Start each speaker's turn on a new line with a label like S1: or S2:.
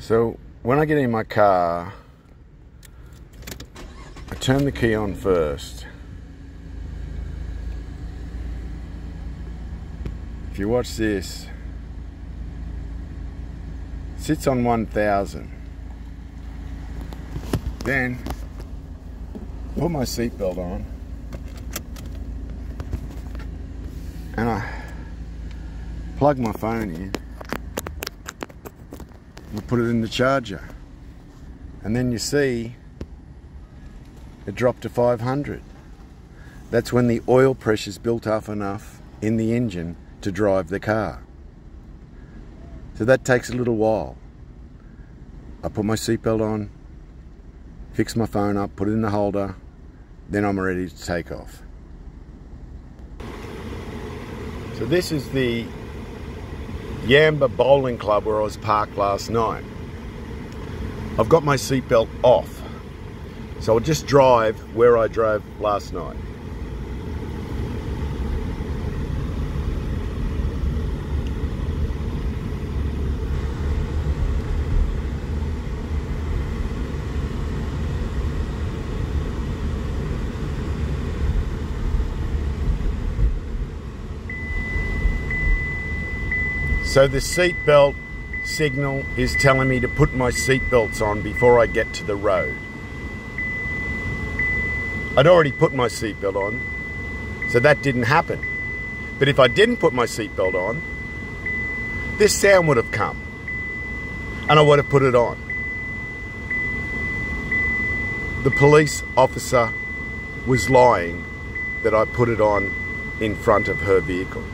S1: So when I get in my car, I turn the key on first. If you watch this, it sits on 1000. Then put my seatbelt on and I plug my phone in and put it in the charger, and then you see it dropped to 500. That's when the oil pressure's built up enough in the engine to drive the car. So that takes a little while. I put my seatbelt on, fix my phone up, put it in the holder, then I'm ready to take off. So this is the Yamba Bowling Club where I was parked last night. I've got my seatbelt off, so I'll just drive where I drove last night. So the seatbelt signal is telling me to put my seatbelts on before I get to the road. I'd already put my seatbelt on, so that didn't happen. But if I didn't put my seatbelt on, this sound would have come, and I would have put it on. The police officer was lying that I put it on in front of her vehicle.